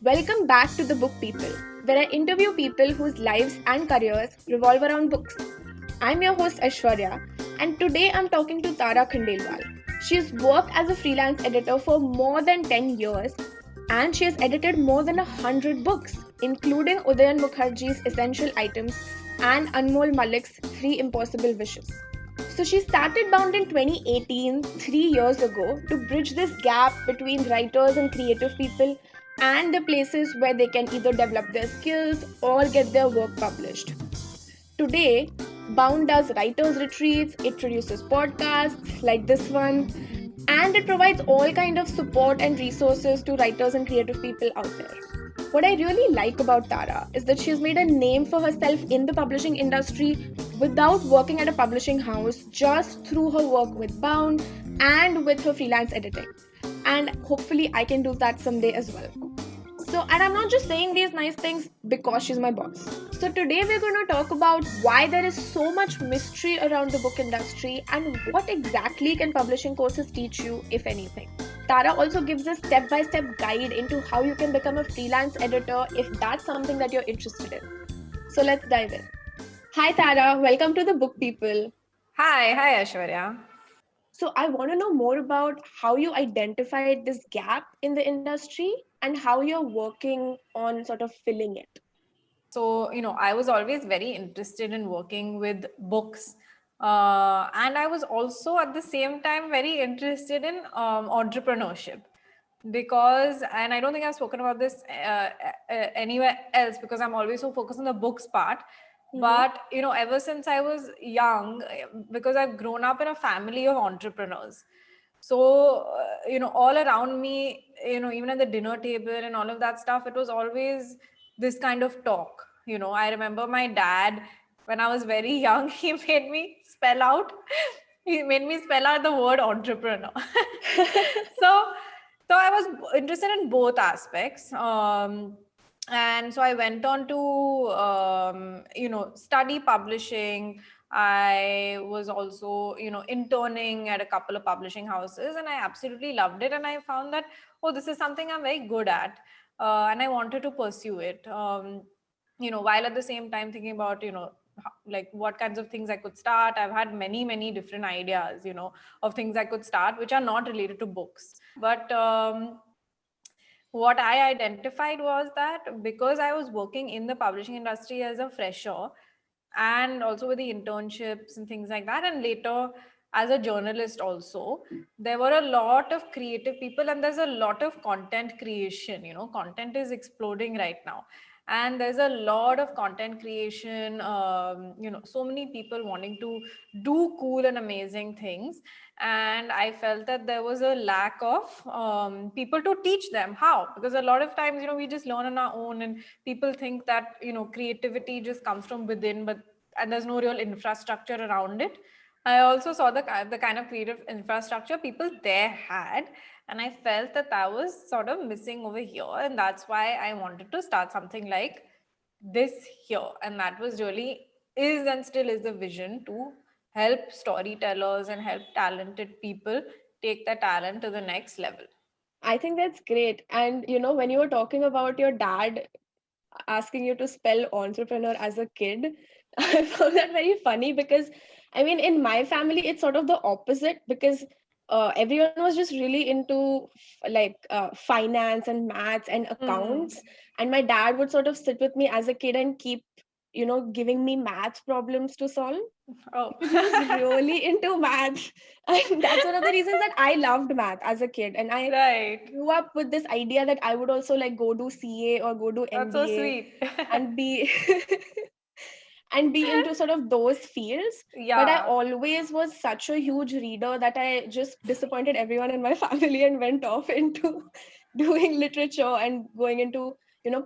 Welcome back to The Book People, where I interview people whose lives and careers revolve around books. I'm your host Aishwarya, and today I'm talking to Tara Khandelwal. She's worked as a freelance editor for more than 10 years, and she has edited more than 100 books, including Udayan Mukherjee's Essential Items and Anmol Malik's Three Impossible Wishes. So she started Bound in 2018, 3 years ago, to bridge this gap between writers and creative people and the places where they can either develop their skills or get their work published. Today, Bound does writers' retreats, it produces podcasts like this one, and it provides all kind of support and resources to writers and creative people out there. What I really like about Tara is that she's made a name for herself in the publishing industry without working at a publishing house, just through her work with Bound and with her freelance editing. And hopefully I can do that someday as well. So, and I'm not just saying these nice things because she's my boss. So today we're going to talk about why there is so much mystery around the book industry and what exactly can publishing courses teach you, if anything. Tara also gives a step-by-step guide into how you can become a freelance editor if that's something that you're interested in. So let's dive in. Hi Tara, welcome to the Book People. Hi Aishwarya. So I want to know more about how you identified this gap in the industry and how you're working on sort of filling it. So, I was always very interested in working with books. And I was also at the same time very interested in entrepreneurship. Because, and I don't think I've spoken about this anywhere else because I'm always so focused on the books part. But, ever since I was young, because I've grown up in a family of entrepreneurs. So, all around me, even at the dinner table and all of that stuff, it was always this kind of talk. I remember my dad, when I was very young, he made me spell out the word entrepreneur. So I was interested in both aspects. And so I went on to, study publishing. I was also, interning at a couple of publishing houses, and I absolutely loved it. And I found that, this is something I'm very good at. And I wanted to pursue it, while at the same time thinking about, like what kinds of things I could start. I've had many different ideas, of things I could start, which are not related to books. But what I identified was that because I was working in the publishing industry as a fresher and also with the internships and things like that, and later as a journalist also, there were a lot of creative people and there's a lot of content creation. Content is exploding right now. And there's a lot of content creation, so many people wanting to do cool and amazing things. And I felt that there was a lack of people to teach them how, because a lot of times, we just learn on our own and people think that, creativity just comes from within, and there's no real infrastructure around it. I also saw the kind of creative infrastructure people there had, and I felt that was sort of missing over here. And that's why I wanted to start something like this here. And that was really is and still is the vision, to help storytellers and help talented people take their talent to the next level. I think that's great. And when you were talking about your dad asking you to spell entrepreneur as a kid, I found that very funny because, I mean, in my family, it's sort of the opposite because everyone was just really into finance and maths and accounts. And my dad would sort of sit with me as a kid and keep, giving me math problems to solve. Oh, He was really into math. And that's one of the reasons that I loved math as a kid. And I right. grew up with this idea that I would also like go do CA or go do MBA. That's so sweet. And be and be into sort of those fields. Yeah. But I always was such a huge reader that I just disappointed everyone in my family and went off into doing literature and going into,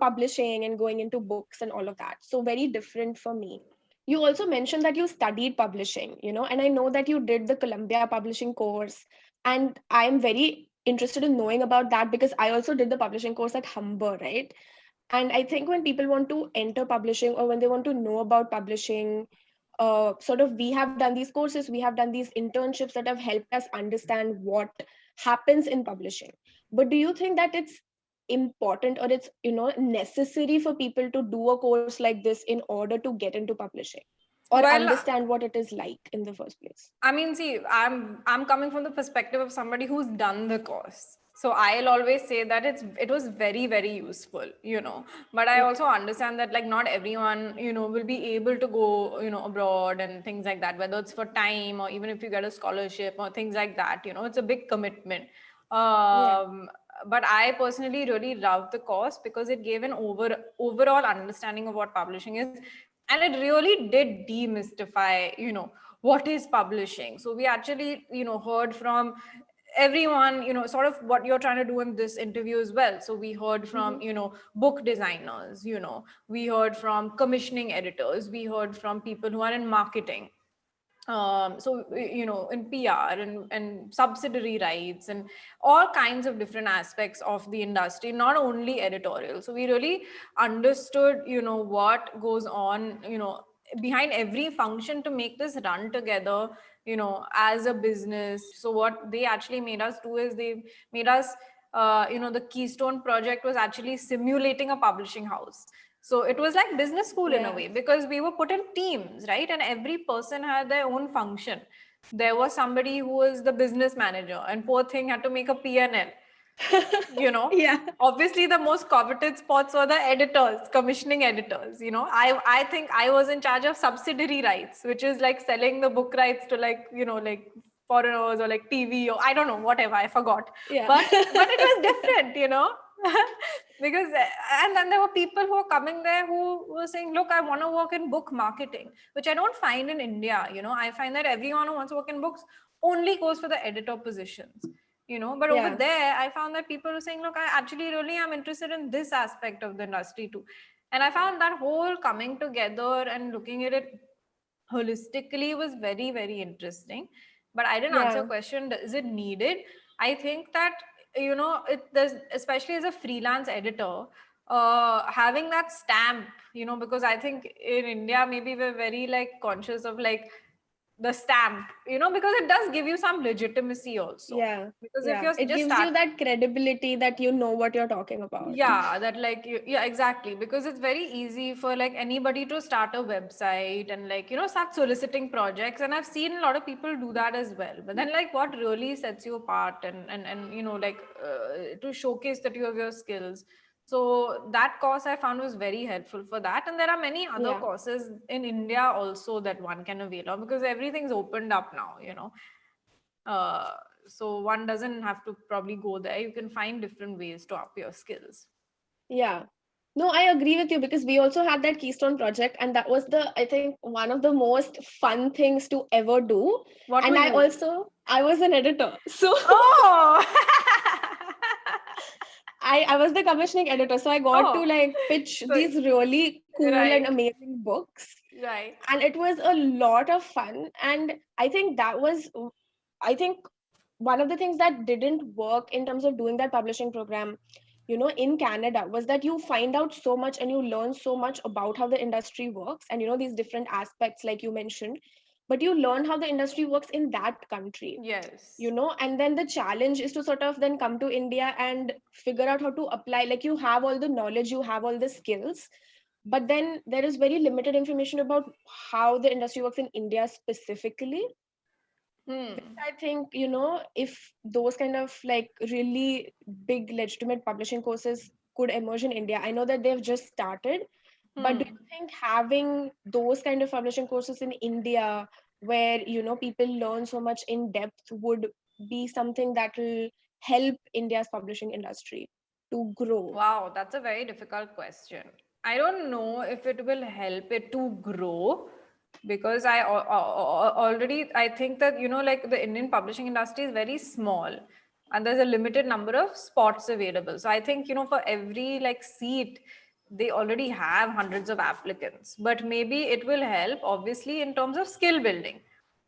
publishing and going into books and all of that. So very different for me. You also mentioned that you studied publishing, and I know that you did the Columbia publishing course. And I'm very interested in knowing about that because I also did the publishing course at Humber, right? And I think when people want to enter publishing or when they want to know about publishing, sort of we have done these courses, we have done these internships that have helped us understand what happens in publishing. But do you think that it's important, or it's, necessary for people to do a course like this in order to get into publishing or Well, understand what it is like in the first place? I mean, see, I'm coming from the perspective of somebody who's done the course. So I'll always say that it was very, very useful, you know. But I Yeah. also understand that like not everyone, you know, will be able to go, you know, abroad and things like that, whether it's for time or even if you get a scholarship or things like that, you know, it's a big commitment. Yeah. Um, but I personally really loved the course because it gave an overall understanding of what publishing is, and it really did demystify, you know, what is publishing. So we actually, you know, heard from everyone, you know, sort of what you're trying to do in this interview as well. So we heard from, Mm-hmm. you know, book designers, you know, we heard from commissioning editors, we heard from people who are in marketing, so you know, in PR and subsidiary rights and all kinds of different aspects of the industry, not only editorial. So we really understood, you know, what goes on, you know, behind every function to make this run together, you know, as a business. So what they actually made us do is they made us, you know, the Keystone project was actually simulating a publishing house. So it was like business school in a Yeah. way, because we were put in teams, right? And every person had their own function. There was somebody who was the business manager, and poor thing had to make a P&L, you know. Yeah. Obviously the most coveted spots were the editors, commissioning editors, you know. I think I was in charge of subsidiary rights, which is like selling the book rights to, like, you know, like foreigners or like TV or I don't know, whatever, I forgot. Yeah. But it was different, you know. Because and then there were people who were coming there who were saying, look, I want to work in book marketing, which I don't find in India. You know, I find that everyone who wants to work in books only goes for the editor positions, you know. But over Yeah. there I found that people were saying, look, I actually really am interested in this aspect of the industry too. And I found that whole coming together and looking at it holistically was very, very interesting. But I didn't answer your Yeah. question, is it needed? I think that, you know, it there's, especially as a freelance editor, having that stamp, you know, because I think in India maybe we're very like conscious of like the stamp, you know, because it does give you some legitimacy also. Yeah. Because if Yeah. you're It just gives you that credibility that you know what you're talking about. yeah, that like yeah, exactly, because it's very easy for like anybody to start a website and like, you know, start soliciting projects, and I've seen a lot of people do that as well. But then like what really sets you apart and you know, like to showcase that you have your skills. So that course I found was very helpful for that, and there are many other Yeah. courses in India also that one can avail of, because everything's opened up now, you know. uh, so one doesn't have to probably go there. You can find different ways to up your skills. Yeah. No, I agree with you because we also had that Keystone project, and that was I think, one of the most fun things to ever do. What were And you? I was an editor. So Oh, I was the commissioning editor. So I got to oh, like pitch so these really cool and right, amazing books. right. And it was a lot of fun. And I think I think one of the things that didn't work in terms of doing that publishing program, in Canada, was that you find out so much and you learn so much about how the industry works and, these different aspects, like you mentioned, but you learn how the industry works in that country, Yes. and then the challenge is to sort of then come to India and figure out how to apply. Like, you have all the knowledge, you have all the skills, but then there is very limited information about how the industry works in India specifically. Hmm. I think, if those kind of like really big legitimate publishing courses could emerge in India, I know that they've just started, but do you Hmm. think having those kind of publishing courses in India where, people learn so much in depth would be something that will help India's publishing industry to grow? Wow, that's a very difficult question. I don't know if it will help it to grow, because already I think that, you know, like the Indian publishing industry is very small and there's a limited number of spots available. So I think, you know, for every like seat they already have hundreds of applicants, but maybe it will help obviously in terms of skill building,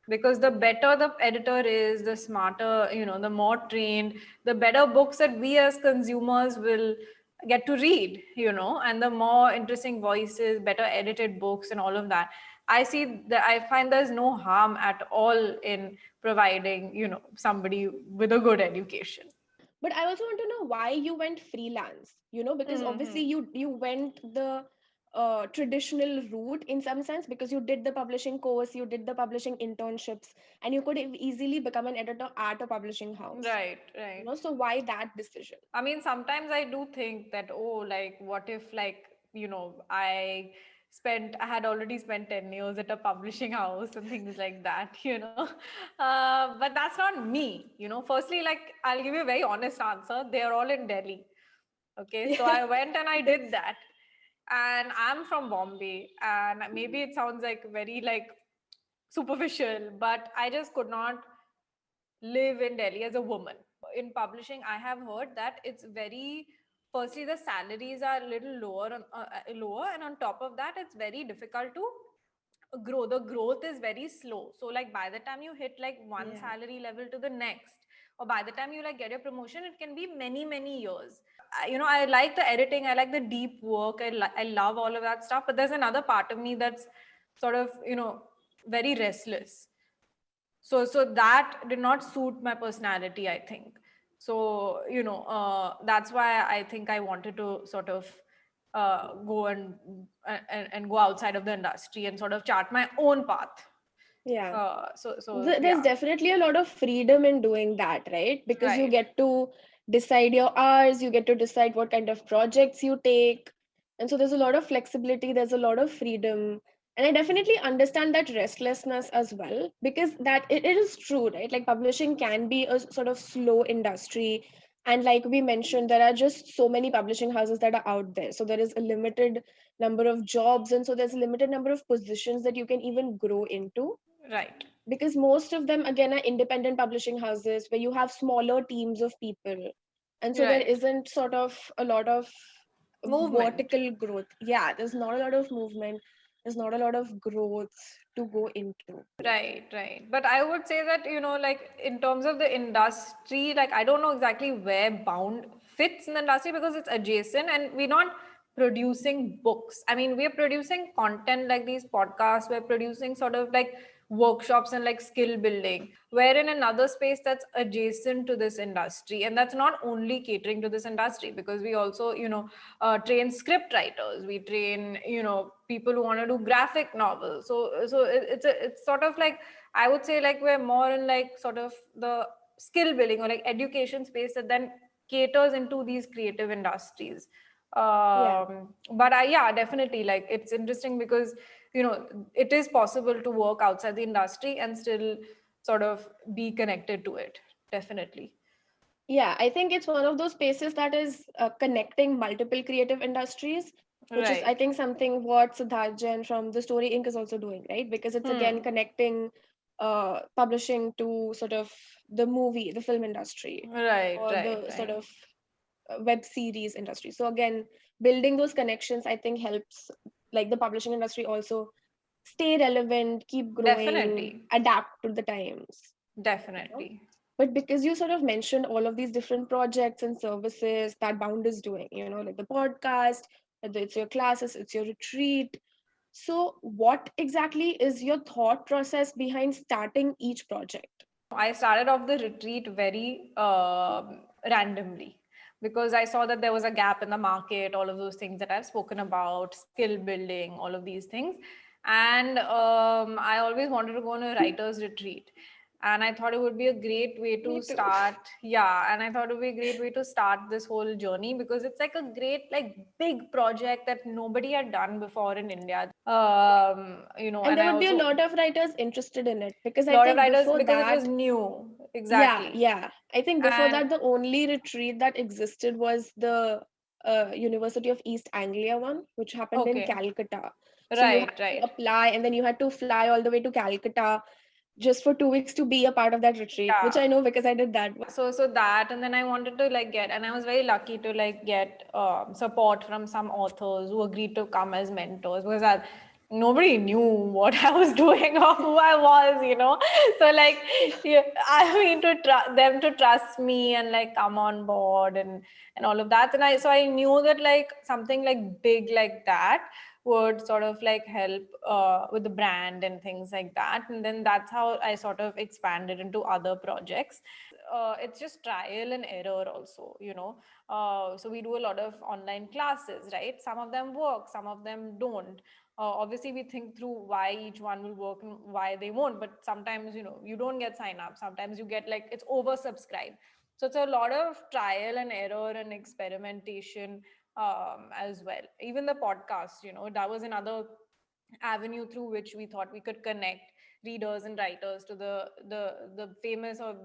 because the better the editor is, the smarter, you know, the more trained, the better books that we as consumers will get to read, you know, and the more interesting voices, better edited books and all of that. I see that, I find there's no harm at all in providing, you know, somebody with a good education. But I also want to know why you went freelance, because obviously you went the traditional route in some sense, because you did the publishing course, you did the publishing internships, and you could have easily become an editor at a publishing house. Right, right. So why that decision? I mean, sometimes I do think that, oh, like, what if, like, I had already spent 10 years at a publishing house and things like that, you know. But that's not me, Firstly, like, I'll give you a very honest answer. They're all in Delhi. Okay, so I went and I did that. And I'm from Bombay, and maybe it sounds like very, like, superficial, but I just could not live in Delhi as a woman. In publishing, I have heard that it's very, firstly, the salaries are a little lower, and on top of that, it's very difficult to grow. The growth is very slow. So, like, by the time you hit like one Yeah. salary level to the next, or by the time you like get your promotion, it can be many, many years. I like the editing, I like the deep work, I love all of that stuff. But there's another part of me that's sort of, very restless. So that did not suit my personality, I think. So that's why I think I wanted to sort of go and go outside of the industry and sort of chart my own path. Yeah. So There's yeah. definitely a lot of freedom in doing that, right? Because you Right. get to decide your hours, you get to decide what kind of projects you take. And so there's a lot of flexibility, there's a lot of freedom. And I definitely understand that restlessness as well, because that it is true, right? Like publishing can be a sort of slow industry. And like we mentioned, there are just so many publishing houses that are out there. So there is a limited number of jobs. And so there's a limited number of positions that you can even grow into, Right. because most of them again are independent publishing houses where you have smaller teams of people, and so there Right. isn't sort of a lot of Movement. vertical growth. Yeah, there's not a lot of movement, there's not a lot of growth to go into. Right, right. But I would say that, like, in terms of the industry, like, I don't know exactly where Bound fits in the industry because it's adjacent and we're not producing books. I mean, we're producing content like these podcasts, we're producing sort of like workshops and like skill building. We're in another space that's adjacent to this industry. And that's not only catering to this industry, because we also, train script writers, we train, people who want to do graphic novels. So it's sort of like, I would say, like, we're more in like sort of the skill building or like education space that then caters into these creative industries. Yeah. But yeah, definitely, like, it's interesting because it is possible to work outside the industry and still sort of be connected to it. Definitely. Yeah, I think it's one of those spaces that is connecting multiple creative industries, which is, I Right. think, something what Siddharth Jain from the Story Inc. is also doing, right? Because it's again connecting publishing to sort of the movie, the film industry, Right, or right, the sort right. of web series industry. So again, building those connections, I think, helps like the publishing industry also stay relevant, keep growing, Definitely. adapt to the times. Definitely. But because you sort of mentioned all of these different projects and services that Bound is doing, like the podcast, whether it's your classes, it's your retreat. So, what exactly is your thought process behind starting each project? I started off the retreat very randomly because I saw that there was a gap in the market, all of those things that I've spoken about, skill building, all of these things. And I always wanted to go on a writer's retreat. And I thought it would be a great way Me to too. start. Yeah. And I thought it would be a great way to start this whole journey because it's like a great, like, big project that nobody had done before in India. And And there I would be a also, lot of writers interested in it, because a I lot of think writers, before because it was that, new. yeah, Exactly. yeah. I think before And that, the only retreat that existed was the University of East Anglia one, which happened in okay, Calcutta. So you had right, to right. apply, and then you had to fly all the way to Calcutta just for 2 weeks to be a part of that retreat, which Yeah. I know because I did that. So that, and then I wanted to like get, and I was very lucky to like get support from some authors who agreed to come as mentors because nobody knew what I was doing or who I was. So like, yeah, I mean, to them to trust me and like come on board and all of that, and I knew that like something like big like that would sort of like help with the brand and things like that, and then that's how I sort of expanded into other projects. it's just trial and error also, so we do a lot of online classes, right? Some of them work, some of them don't. Obviously we think through why each one will work and why they won't, but sometimes you don't get sign up, sometimes you get like it's oversubscribed. So it's a lot of trial and error and experimentation, as well. Even the podcast, that was another avenue through which we thought we could connect readers and writers to the famous, or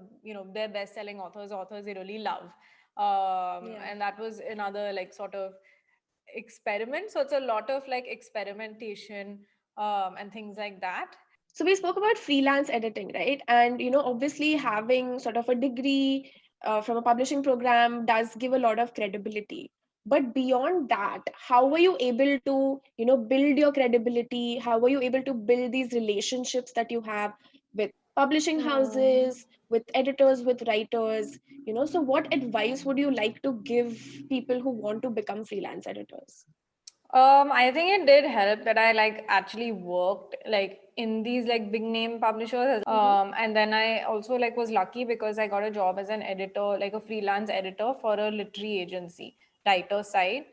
their best-selling authors they really love. Yeah. And that was another like sort of experiment. So it's a lot of like experimentation, and things like that. So we spoke about freelance editing, right? And obviously having sort of a degree from a publishing program does give a lot of credibility. But beyond that, how were you able to, build your credibility? How were you able to build these relationships that you have with publishing Hmm. houses, with editors, with writers? So what advice would you like to give people who want to become freelance editors? I think it did help that I like actually worked like in these like big name publishers. Mm-hmm. And then I also like was lucky because I got a job as an editor, like a freelance editor for a literary agency, writer side,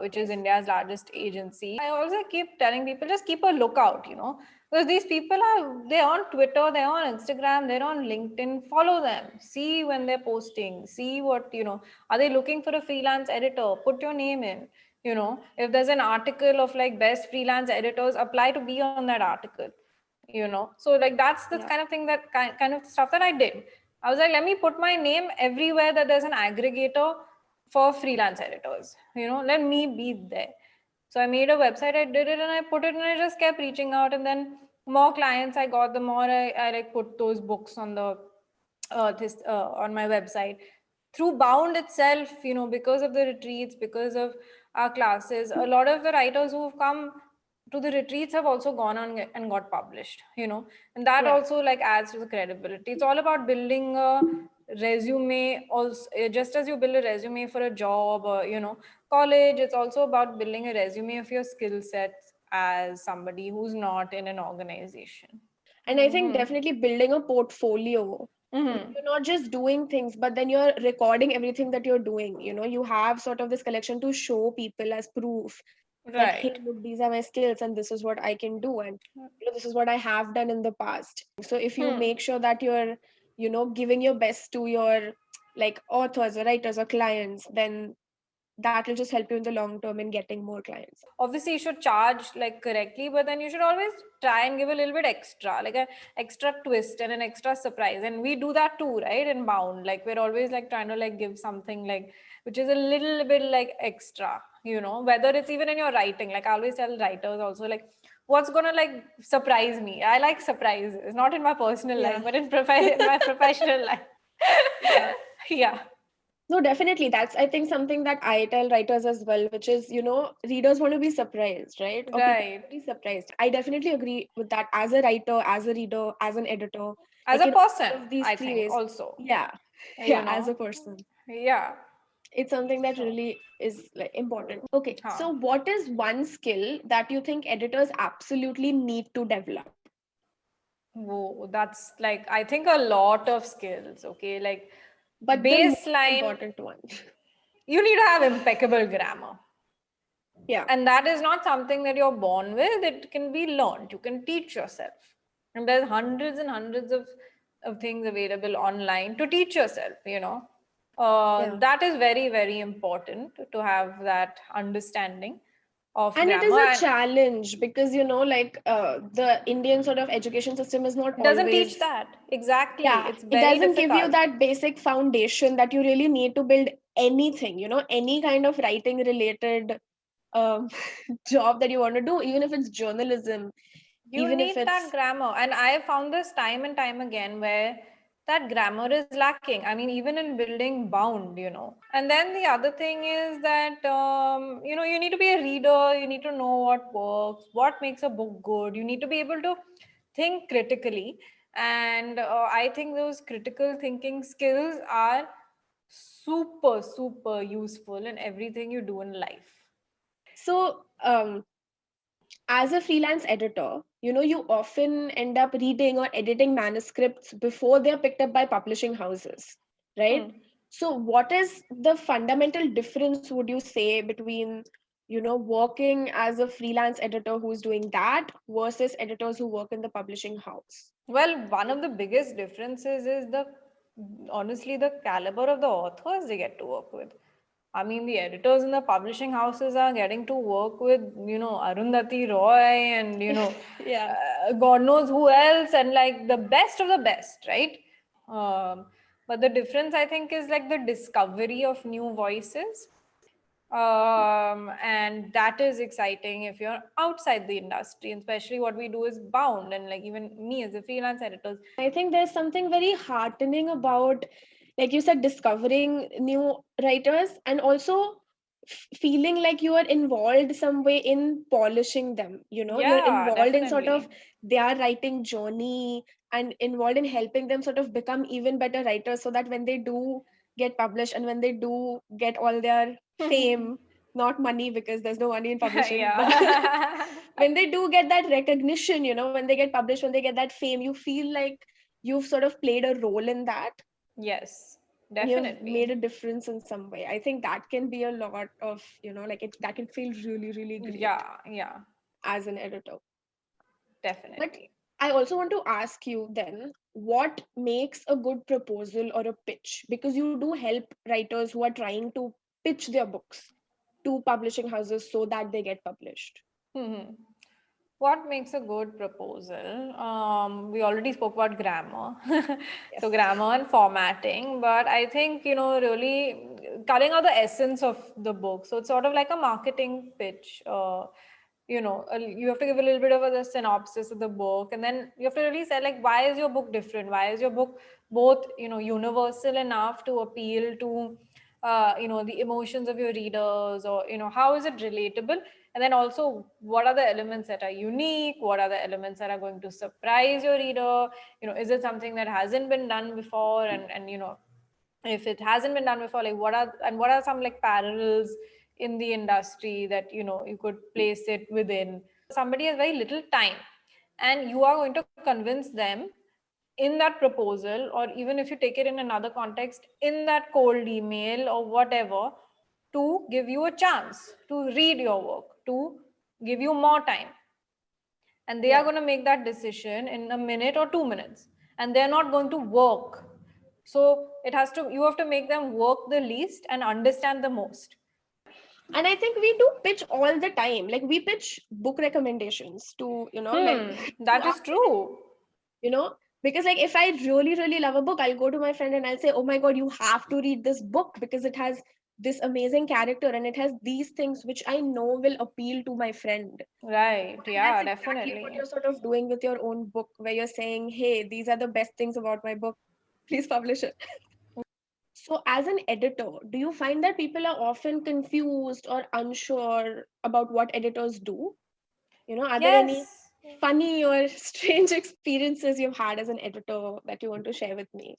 which is Nice. India's largest agency. I also keep telling people just keep a lookout, because these people they're on Twitter, they're on Instagram, they're on LinkedIn. Follow them, see when they're posting, see what are they looking for a freelance editor? Put your name in. If there's an article of like best freelance editors, apply to be on that article. So like that's the kind Yeah. of thing, that kind of stuff that I did. I was like, let me put my name everywhere that there's an aggregator for freelance editors. Let me be there. So I made a website, I did it, and I put it, and I just kept reaching out, and then more clients I got, the more I like put those books on the this on my website. Through Bound itself, because of the retreats, because of our classes, a lot of the writers who've come to the retreats have also gone on and got published, and that Yeah. also like adds to the credibility. It's all about building a resume also, just as you build a resume for a job or college. It's also about building a resume of your skill sets as somebody who's not in an organization. And I think Mm-hmm. definitely building a portfolio. Mm-hmm. You're not just doing things, but then you're recording everything that you're doing. You have sort of this collection to show people as proof that, hey, Right. look, these are my skills and this is what I can do. And this is what I have done in the past. So if you Hmm. make sure that you're, giving your best to your like authors or writers or clients, then that will just help you in the long term in getting more clients. Obviously you should charge like correctly, but then you should always try and give a little bit extra, like a extra twist and an extra surprise. And we do that too, right? In Bound, like we're always like trying to like give something like which is a little bit like extra, whether it's even in your writing. Like I always tell writers also, like what's gonna like surprise me. I like surprises, not in my personal life, Yeah. but in in my professional life. Yeah. Yeah. No, definitely. That's, I think, something that I tell writers as well, which is, readers want to be surprised, right? Or people want Right. to be surprised. I definitely agree with that as a writer, as a reader, as an editor, As like a in person, all of these I three think ways. also, Yeah. you Yeah, as know a person. yeah. It's something that So, really is like important. Okay. huh. So what is one skill that you think editors absolutely need to develop? Whoa, that's like, I think a lot of skills, okay? Like, But the most baseline, important one. you need to have impeccable grammar. Yeah. And that is not something that you're born with, it can be learned. You can teach yourself. And there's hundreds and hundreds of things available online to teach yourself, Yeah. That is very, very important to have that understanding of And it is grammar. a And challenge because like the Indian sort of education system is not it doesn't teach always, that. Exactly. yeah, It's it very doesn't give you difficult. that basic foundation that you really need to build anything, any kind of writing related um, job that you want to do, even if it's journalism, You even if need that it's, grammar. And I have found this time and time again where that grammar is lacking. I mean, even in building Bound, And then the other thing is that, you need to be a reader. You need to know what works, what makes a book good. You need to be able to think critically. And I think those critical thinking skills are super, super useful in everything you do in life. so as a freelance editor, you often end up reading or editing manuscripts before they're picked up by publishing houses, right? So what is the fundamental difference, would you say, between working as a freelance editor who's doing that versus editors who work in the publishing house? Well, one of the biggest differences is honestly the caliber of the authors they get to work with. I mean, the editors in the publishing houses are getting to work with, Arundhati Roy and, Yeah. God knows who else, and like the best of the best, right? But the difference, I think, is like the discovery of new voices. And that is exciting if you're outside the industry, and especially what we do is bound, and like even me as a freelance editor. I think there's something very heartening about, like you said, discovering new writers, and also feeling like you are involved some way in polishing them. You're Yeah, involved in sort of definitely. their writing journey and involved in helping them sort of become even better writers, so that when they do get published and when they do get all their fame, not money because there's no money in publishing, but Yeah. when they do get that recognition, when they get published, when they get that fame, you feel like you've sort of played a role in that, Yes, and you've made definitely. a difference in some way. I think that can be a lot of, like that can feel really, really great Yeah, yeah, as an editor. But definitely. I also want to ask you then, what makes a good proposal or a pitch? Because you do help writers who are trying to pitch their books to publishing houses so that they get published. Hmm. What makes a good proposal? We already spoke about grammar. So, Yes. grammar and formatting, but I think, really cutting out the essence of the book. So, it's sort of like a marketing pitch. You have to give a little bit of a synopsis of the book, and then you have to really say, like, why is your book different? Why is your book both, universal enough to appeal to the emotions of your readers, or how is it relatable, and then also what are the elements that are unique, what are the elements that are going to surprise your reader, is it something that hasn't been done before, and if it hasn't been done before, like what are some like parallels in the industry that you could place it within. Somebody has very little time, and you are going to convince them in that proposal, or even if you take it in another context, in that cold email or whatever, to give you a chance to read your work, to give you more time. And they are Yeah. going to make that decision in a minute or 2 minutes, and they're not going to work. So you have to make them work the least and understand the most. And I think we do pitch all the time. Like we pitch book recommendations to, like to That our is friends, true. you know, because like if I really, really love a book, I'll go to my friend and I'll say, oh my God, you have to read this book because it has this amazing character and it has these things which I know will appeal to my friend. Right. And that's Yeah, exactly what definitely. you're sort of doing with your own book, where you're saying, hey, these are the best things about my book. Please publish it. So, as an editor, do you find that people are often confused or unsure about what editors do? Are there any Yes. funny or strange experiences you've had as an editor that you want to share with me?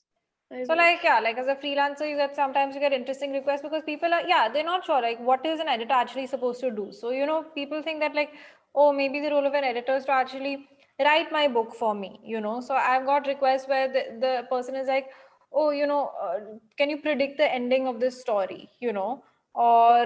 So like, yeah, like as a freelancer, sometimes you get interesting requests because people are, yeah, they're not sure like what is an editor actually supposed to do. So, people think that like, oh, maybe the role of an editor is to actually write my book for me, So I've got requests where the person is like, oh, can you predict the ending of this story, or,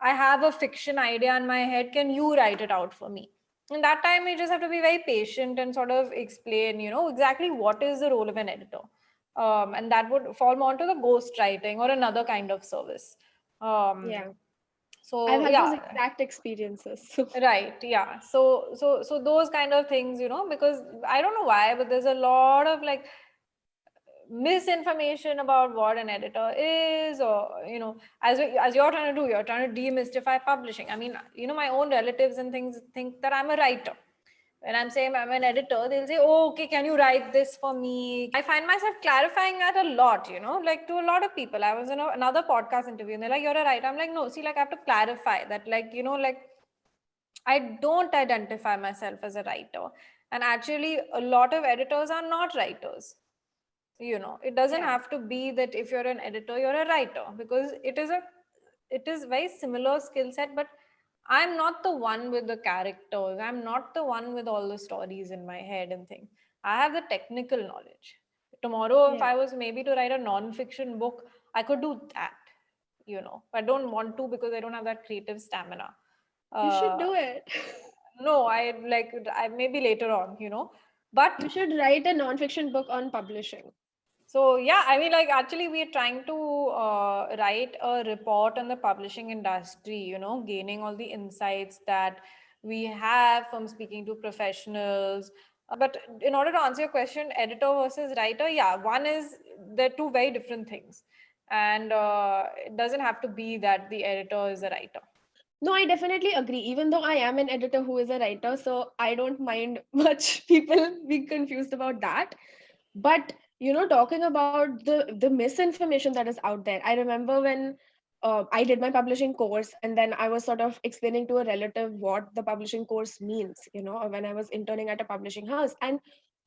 I have a fiction idea in my head. Can you write it out for me? In that time, you just have to be very patient and sort of explain, exactly what is the role of an editor. And that would fall more to the ghost writing or another kind of service. Um, Yeah, I've so had those yeah, exact experiences. right, yeah. So those kind of things, because I don't know why, but there's a lot of like misinformation about what an editor is, or as you're trying to do, you're trying to demystify publishing. I mean, my own relatives and things think that I'm a writer. When I'm saying I'm an editor, they'll say, oh, okay, can you write this for me? I find myself clarifying that a lot, like to a lot of people. I was in another podcast interview and they're like, you're a writer. I'm like, no, see, like I have to clarify that, like, like I don't identify myself as a writer. And actually, a lot of editors are not writers. It doesn't Yeah. have to be that if you're an editor, you're a writer, because it is very similar skill set, but I'm not the one with the characters. I'm not the one with all the stories in my head and things. I have the technical knowledge. Tomorrow, if Yeah, I was maybe to write a non-fiction book, I could do that, you know. I don't want to because I don't have that creative stamina. you should Uh, do it. no, I maybe later on, you know. But You should write a non-fiction book on publishing. so yeah, I mean, like actually, we are trying to write a report on the publishing industry. You know, gaining all the insights that we have from speaking to professionals. But in order to answer your question, editor versus writer, yeah, one is they're two very different things, and it doesn't have to be that the editor is a writer. No, I definitely agree. Even though I am an editor who is a writer, so I don't mind much people being confused about that. But talking about the misinformation that is out there, I remember when I did my publishing course, and then I was sort of explaining to a relative what the publishing course means. When I was interning at a publishing house, and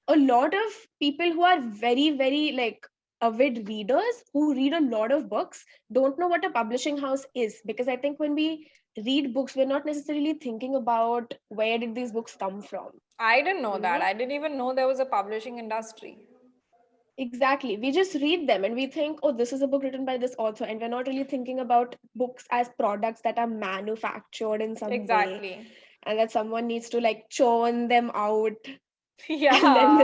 a lot of people who are very, very like avid readers who read a lot of books don't know what a publishing house is, because I think when we read books, we're not necessarily thinking about where did these books come from. I didn't know you that. know I didn't even know there was a publishing industry. Exactly. We just read them and we think, oh, this is a book written by this author. And we're not really thinking about books as products that are manufactured in some way, Exactly. and that someone needs to like churn them out. And then,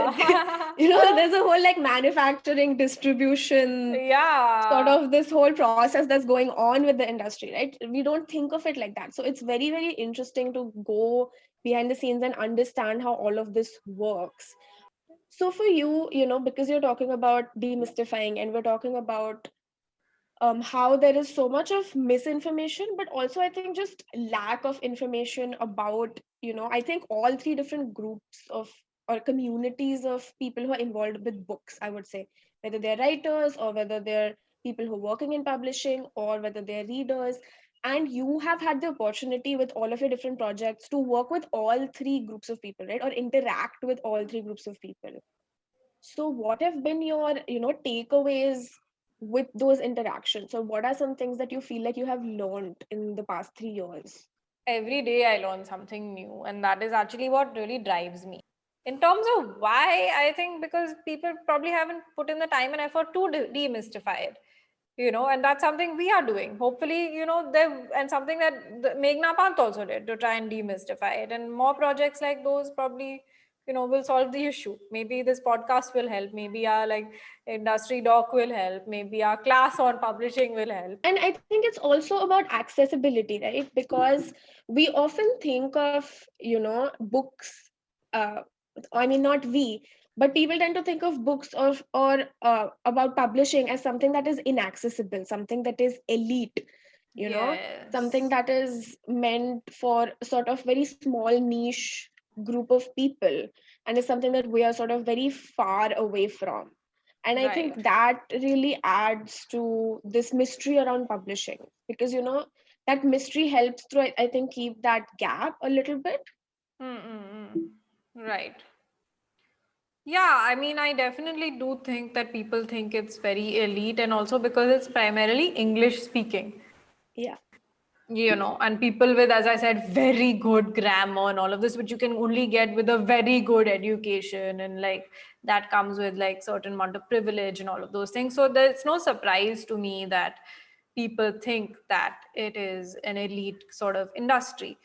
Yeah. there's a whole like manufacturing, distribution, sort Yeah. of this whole process that's going on with the industry, right? We don't think of it like that. So it's very, very interesting to go behind the scenes and understand how all of this works. So for you, because you're talking about demystifying, and we're talking about how there is so much of misinformation, but also I think just lack of information about, I think all three different groups of or communities of people who are involved with books, I would say, whether they're writers or whether they're people who are working in publishing or whether they're readers. And you have had the opportunity with all of your different projects to work with all three groups of people, right? Or interact with all three groups of people. So, what have been your, takeaways with those interactions? Or what are some things that you feel like you have learned in the past 3 years? Every day I learn something new, and that is actually what really drives me. In terms of why, I think because people probably haven't put in the time and effort to demystify it, you know, and that's something we are doing. Hopefully, you know, there and something that Meghna Pant also did to try and demystify it, and more projects like those probably, you know, will solve the issue. Maybe this podcast will help. Maybe our like industry doc will help. Maybe our class on publishing will help. And I think it's also about accessibility, right? Because we often think of, books, uh, I mean, not we, but people tend to think of books or about publishing as something that is inaccessible, something that is elite, you know, something Yes. that is meant for sort of very small niche group of people, and is something that we are sort of very far away from. And I think Right. that really adds to this mystery around publishing, because that mystery helps to, I think, keep that gap a little bit. Mm-mm-mm. Right. Yeah, I mean, I definitely do think that people think it's very elite, and also because it's primarily English speaking, Yeah. you know, and people with, as I said, very good grammar and all of this, which you can only get with a very good education, and like that comes with like certain amount of privilege and all of those things. So there's no surprise to me that people think that it is an elite sort of industry.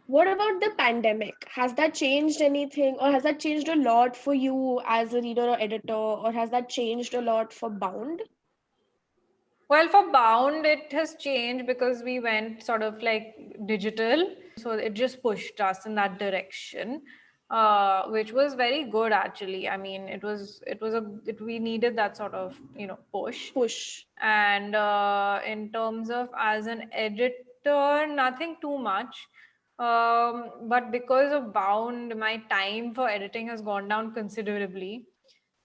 What about the pandemic? Has that changed anything, or has that changed a lot for you as a reader or editor, or has that changed a lot for Bound? Well, for Bound, it has changed because we went sort of like digital. So it just pushed us in that direction, which was very good actually. I mean, we needed that sort of, you know, push. Push. And in terms of as an editor, nothing too much. But because of Bound, my time for editing has gone down considerably.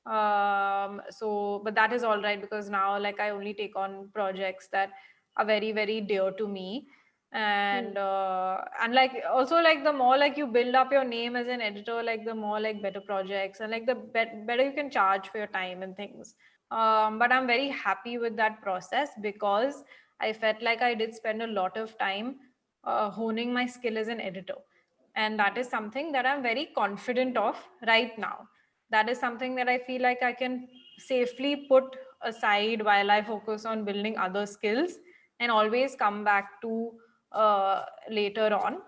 So but that is all right, because now like I only take on projects that are very very dear to me. Hmm. And like also like the more like you build up your name as an editor, like the more like better projects, and like the better you can charge for your time and things. But I'm very happy with that process because I felt like I did spend a lot of time honing my skill as an editor. And that is something that I'm very confident of right now. That is something that I feel like I can safely put aside while I focus on building other skills and always come back to later on.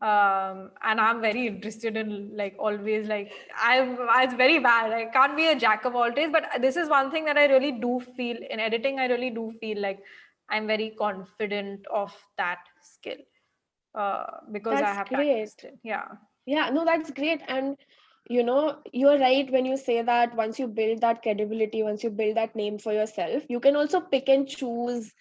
And I'm very interested in like always like it's very bad. I can't be a jack of all trades, but this is one thing that I really do feel in editing. I really do feel like I'm very confident of that skill because I That's have great. practiced it. Yeah. Yeah, no, that's great. And you're right when you say that once you build that credibility, once you build that name for yourself, you can also pick and choose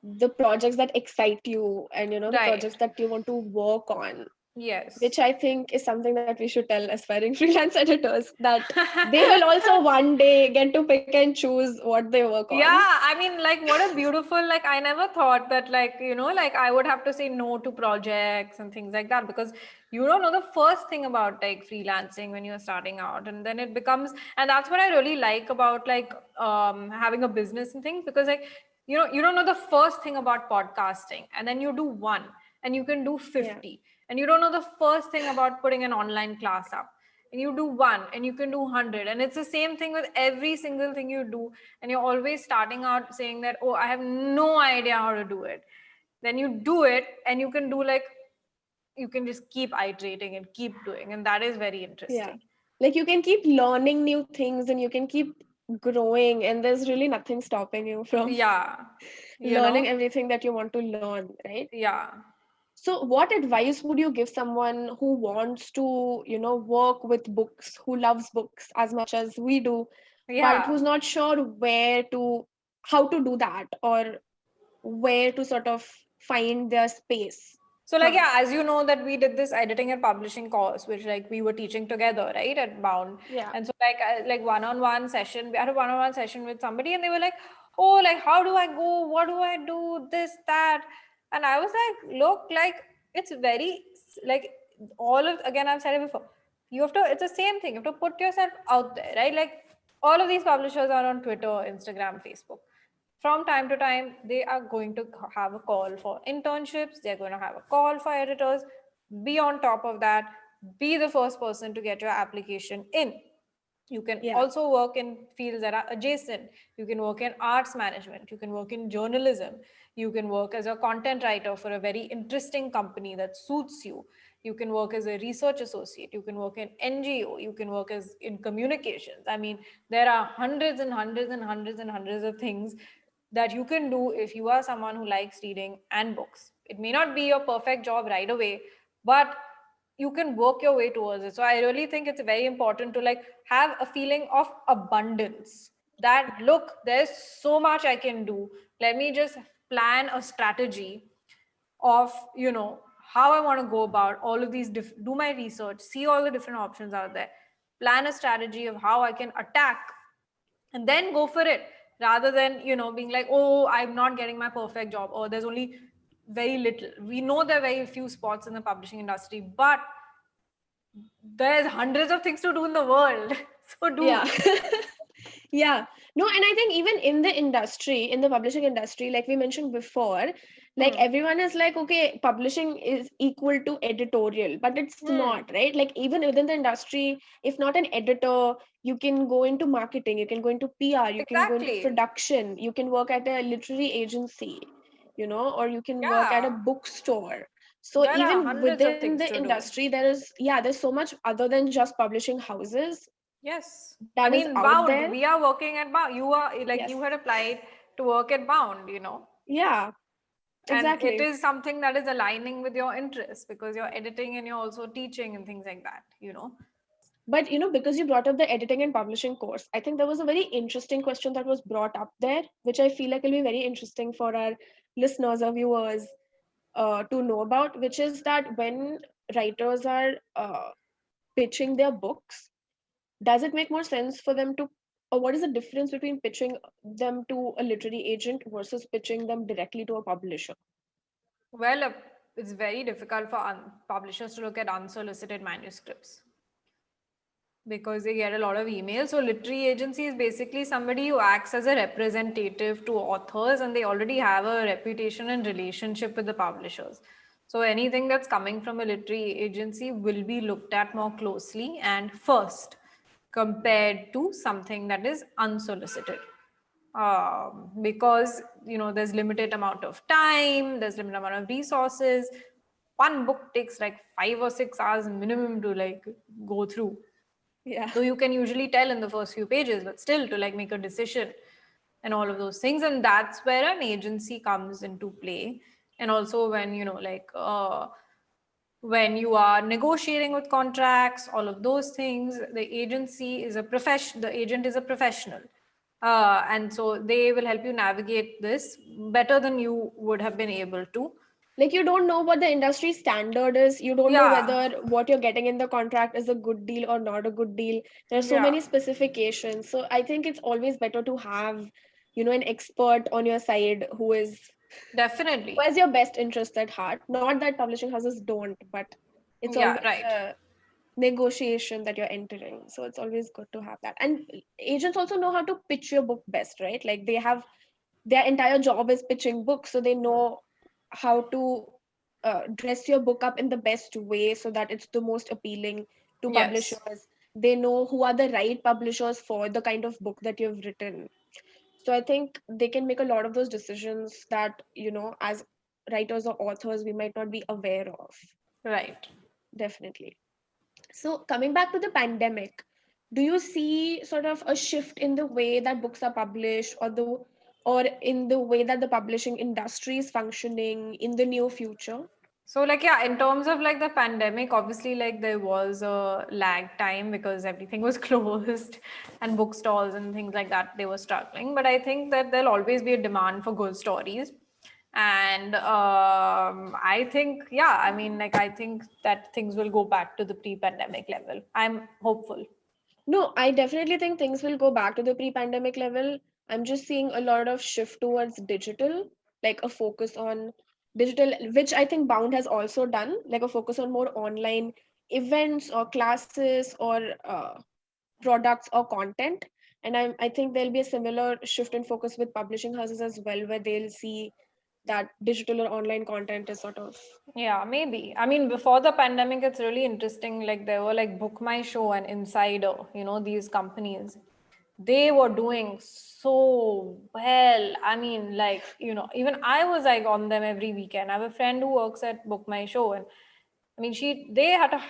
the projects that excite you and the Right. projects that you want to work on, Yes. which I think is something that we should tell aspiring freelance editors, that they will also one day get to pick and choose what they work on. Yeah, I mean, like, what a beautiful, like, I never thought that, like, like I would have to say no to projects and things like that because you don't know the first thing about like freelancing when you're starting out. And then it becomes, and that's what I really like about like having a business and things because, like, you don't know the first thing about podcasting and then you do one and you can do Yeah. 50. And you don't know the first thing about putting an online class up and you do one and you can do 100, and it's the same thing with every single thing you do, and you're always starting out saying that, oh, I have no idea how to do it. Then you do it and you can do like, you can just keep iterating and keep doing, and that is very Yeah. interesting. Like you can keep learning new things and you can keep growing, and there's really nothing stopping you from Yeah, learning everything that you want to learn, right? yeah, So, what advice would you give someone who wants to, work with books, who loves books as much as we do, but yeah. who's not sure how to do that, or where to sort of find their space? So like, Huh. yeah, as you know that we did this editing and publishing course, which like we were teaching together, right, at Bound. Yeah. And so like one-on-one session, we had a one-on-one session with somebody and they were like, oh, like, how do I go? What do I do? This, that. And I was like, look, like, it's very, like, again, I've said it before, it's the same thing. You have to put yourself out there, right? Like, all of these publishers are on Twitter, Instagram, Facebook. From time to time, they are going to have a call for internships. They're going to have a call for editors. Be on top of that. Be the first person to get your application in. You can Yeah. also work in fields that are adjacent. You can work in arts management. You can work in journalism. You can work as a content writer for a very interesting company that suits you. You can work as a research associate. You can work in NGO. You can work as in communications. I mean, there are hundreds and hundreds and hundreds and hundreds of things that you can do if you are someone who likes reading and books. It may not be your perfect job right away, but you can work your way towards it. So I really think it's very important to like have a feeling of abundance, that look, there's so much I can do. Let me just plan a strategy of how I want to go about all of these do my research, see all the different options out there, plan a strategy of how I can attack, and then go for it, rather than being like, oh, I'm not getting my perfect job, or there's only very little. We know there are very few spots in the publishing industry, but there's hundreds of things to do in the world. So Yeah. do. Yeah. No, and I think even in the industry, in the publishing industry, like we mentioned before, like Hmm. everyone is like, okay, publishing is equal to editorial, but it's Hmm. not, right? Like even within the industry, if not an editor, you can go into marketing, you can go into PR, you can go into Exactly. production, you can work at a literary agency, or you can work at a Yeah. bookstore. So There are even hundreds of within things the to do. industry, there's so much other than just publishing houses Yes. I that is mean, out Bound. there. We are working at Bound. You are like, Yes. you had applied to work at Bound. Yeah, And it exactly. is something that is aligning with your interests because you're editing and you're also teaching and things like that. But because you brought up the editing and publishing course, I think there was a very interesting question that was brought up there, which I feel like will be very interesting for our listeners or viewers to know about, which is that when writers are pitching their books, does it make more sense for them to, or what is the difference between pitching them to a literary agent versus pitching them directly to a publisher? Well, it's very difficult for publishers to look at unsolicited manuscripts because they get a lot of emails. So literary agency is basically somebody who acts as a representative to authors, and they already have a reputation and relationship with the publishers. So anything that's coming from a literary agency will be looked at more closely and first compared to something that is unsolicited. Because there's limited amount of time, there's limited amount of resources. One book takes like 5 or 6 hours minimum to like go through. Yeah. So you can usually tell in the first few pages, but still to like make a decision and all of those things. And that's where an agency comes into play. And also when, when you are negotiating with contracts, all of those things, the agent is a professional. And so they will help you navigate this better than you would have been able to. Like, you don't know what the industry standard is. You don't know Yeah, whether what you're getting in the contract is a good deal or not a good deal. There are so yeah, many specifications. So I think it's always better to have, an expert on your side who definitely. has your best interest at heart. Not that publishing houses don't, but it's Yeah, always right. a negotiation that you're entering. So it's always good to have that. And agents also know how to pitch your book best, right? Like, they have their entire job is pitching books, so they know how to dress your book up in the best way so that it's the most appealing to Yes, publishers. They know who are the right publishers for the kind of book that you've written. So I think they can make a lot of those decisions that, as writers or authors, we might not be aware of. right. Definitely. So coming back to the pandemic, do you see sort of a shift in the way that books are published, or in the way that the publishing industry is functioning in the near future? So like, yeah, in terms of like the pandemic, obviously like there was a lag time because everything was closed and bookstores and things like that, they were struggling. But I think that there'll always be a demand for good stories. And I think, yeah, I mean, like I think that things will go back to the pre-pandemic level. I'm hopeful. No, I definitely think things will go back to the pre-pandemic level. I'm just seeing a lot of shift towards digital, like a focus on digital, which I think Bound has also done, like a focus on more online events or classes or products or content. And I think there'll be a similar shift in focus with publishing houses as well, where they'll see that digital or online content is sort of. Yeah, maybe. I mean, before the pandemic, it's really interesting. Like there were like Book My Show and Insider, these companies. They were doing so well. I mean, like, even I was like on them every weekend. I have a friend who works at Book My Show, and I mean, they had to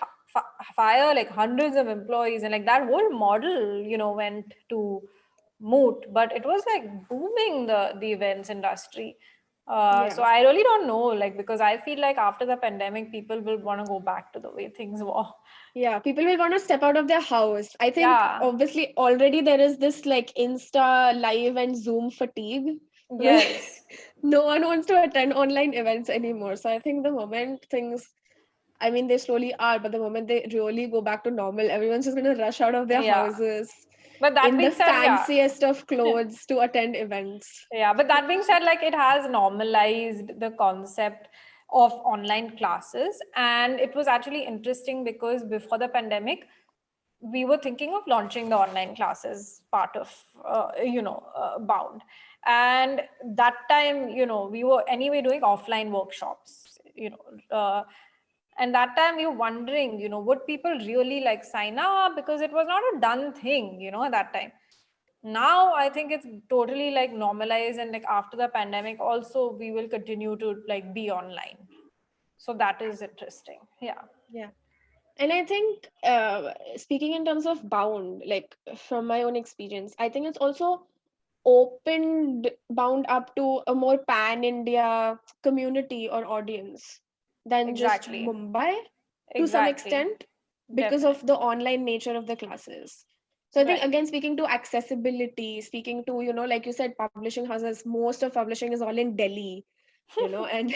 fire like hundreds of employees, and like that whole model, went to moot. But it was like booming the events industry. So Yeah. I really don't know, like, because I feel like after the pandemic, people will want to go back to the way things were. Yeah, people will want to step out of their house. I think Yeah. obviously already there is this like Insta live and Zoom fatigue. Yes. No one wants to attend online events anymore. So I think the moment things, I mean, they slowly are, but the moment they really go back to normal, everyone's just going to rush out of their Yeah. houses But that in the being said, yeah. fanciest of clothes to attend events. Yeah, but that being said, like it has normalized the concept of online classes. And it was actually interesting because before the pandemic, we were thinking of launching the online classes part of, Bound. And that time, we were anyway doing offline workshops, and that time we were wondering, would people really like sign up? Because it was not a done thing, at that time. Now I think it's totally like normalized, and like after the pandemic also we will continue to like be online. So that is interesting. Yeah. Yeah. And I think, speaking in terms of Bound, like from my own experience, I think it's also opened Bound up to a more pan India community or audience than just Exactly. Mumbai to some Exactly. extent, because of the Definitely. online nature of the classes. So I think, Right. again, speaking to accessibility, speaking to, like you said, publishing houses, most of publishing is all in Delhi, and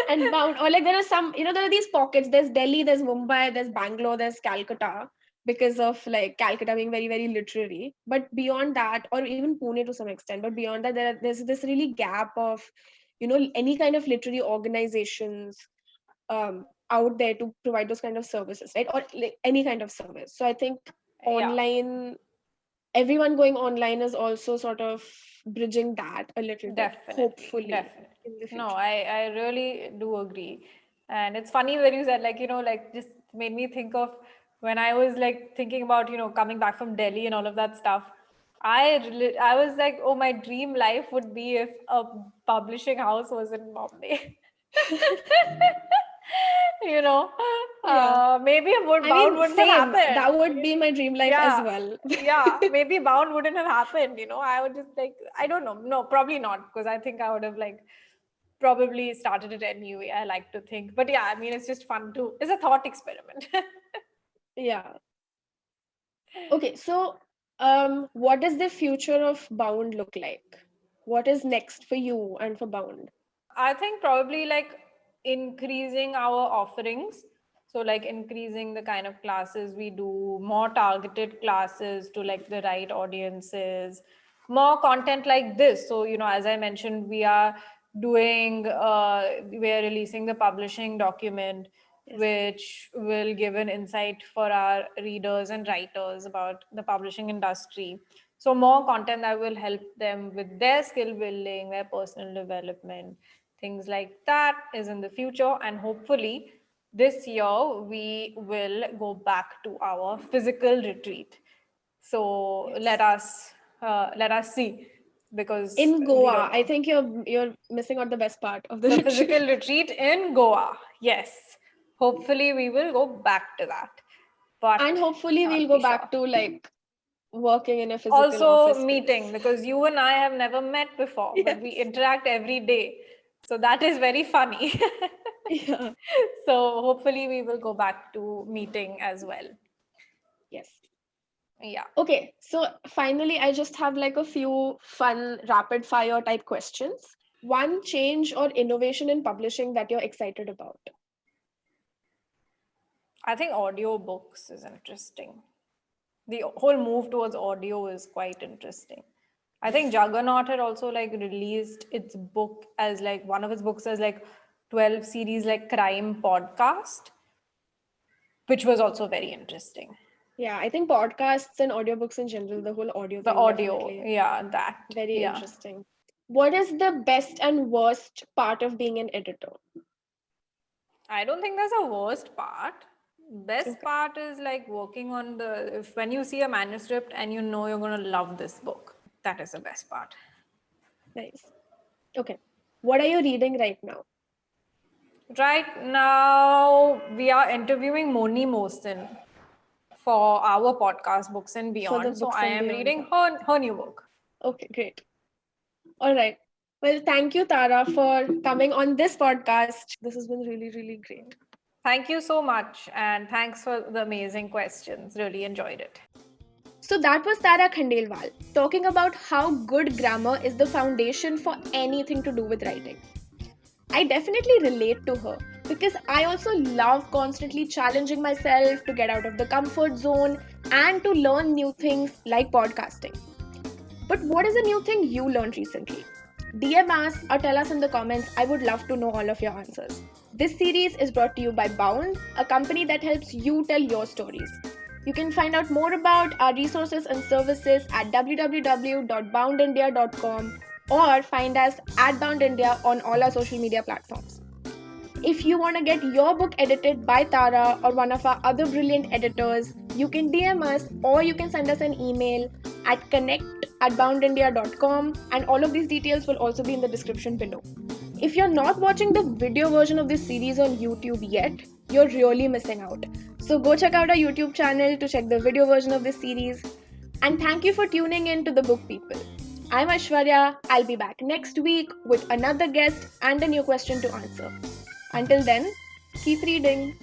and Bound, or like there are some, there are these pockets. There's Delhi, there's Mumbai, there's Bangalore, there's Calcutta, because of like Calcutta being very, very literary. But beyond that, or even Pune to some extent, but beyond that, there's this really gap of, any kind of literary organizations out there to provide those kind of services, right? Or like any kind of service. So I think Yeah. online, everyone going online is also sort of bridging that a little bit, Definitely. hopefully. Definitely. in the No, future. I really do agree. And it's funny when you said, like, like just made me think of when I was like thinking about, coming back from Delhi and all of that stuff. I was like, oh, my dream life would be if a publishing house was in Bombay. you know, Yeah. maybe a I Bound mean, wouldn't have same. happened. That would be my dream life as Yeah, well. yeah, maybe Bound wouldn't have happened. I would just like, I don't know. No, probably not, because I think I would have like probably started it anyway. I like to think, but yeah, I mean, it's just fun to. It's a thought experiment. Yeah. Okay, so what does the future of Bound look like? What is next for you and for Bound? I think probably like increasing our offerings. So like increasing the kind of classes we do, more targeted classes to like the right audiences, more content like this. So, as I mentioned, we are releasing the publishing document, Yes. which will give an insight for our readers and writers about the publishing industry. So more content that will help them with their skill building, their personal development, things like that is in the future. And hopefully this year we will go back to our physical retreat. So Yes. let us see, because In we Goa, don't I know. think you're missing out the best part of the The retreat. physical retreat in Goa. Yes. Hopefully we will go back to that. And But hopefully we'll can't go be sure. back to like working in a physical Also office space. meeting, because you and I have never met before, but we Yes. interact every day. So that is very funny. Yeah. So hopefully we will go back to meeting as well. Yes. Yeah. Okay, so finally, I just have like a few fun rapid fire type questions. One change or innovation in publishing that you're excited about. I think audiobooks is interesting. The whole move towards audio is quite interesting. I think Juggernaut had also like released its book as like one of its books as like 12 series like crime podcast, which was also very interesting. Yeah, I think podcasts and audiobooks in general, the whole audio The thing audio, definitely yeah, that, very yeah. interesting. What is the best and worst part of being an editor? I don't think there's a worst part. Best Okay, part is like working on if when you see a manuscript and you know you're going to love this book, that is the best part. nice. Okay, what are you reading right now? Right now, we are interviewing Moni Mosin for our podcast, Books and For the Beyond. So Books I and am Beyond reading podcast. her new book. Okay, great. All right. Well, thank you, Tara, for coming on this podcast. This has been really, really great. Thank you so much. And thanks for the amazing questions. Really enjoyed it. So that was Tara Khandelwal talking about how good grammar is the foundation for anything to do with writing. I definitely relate to her because I also love constantly challenging myself to get out of the comfort zone and to learn new things like podcasting. But what is a new thing you learned recently? DM us or tell us in the comments. I would love to know all of your answers. This series is brought to you by Bound, a company that helps you tell your stories. You can find out more about our resources and services at www.boundindia.com or find us at Bound India on all our social media platforms. If you want to get your book edited by Tara or one of our other brilliant editors, you can DM us or you can send us an email at connect@boundindia.com, and all of these details will also be in the description below. If you're not watching the video version of this series on YouTube yet, you're really missing out. So go check out our YouTube channel to check the video version of this series. And thank you for tuning in to The Book People. I'm Aishwarya. I'll be back next week with another guest and a new question to answer. Until then, keep reading.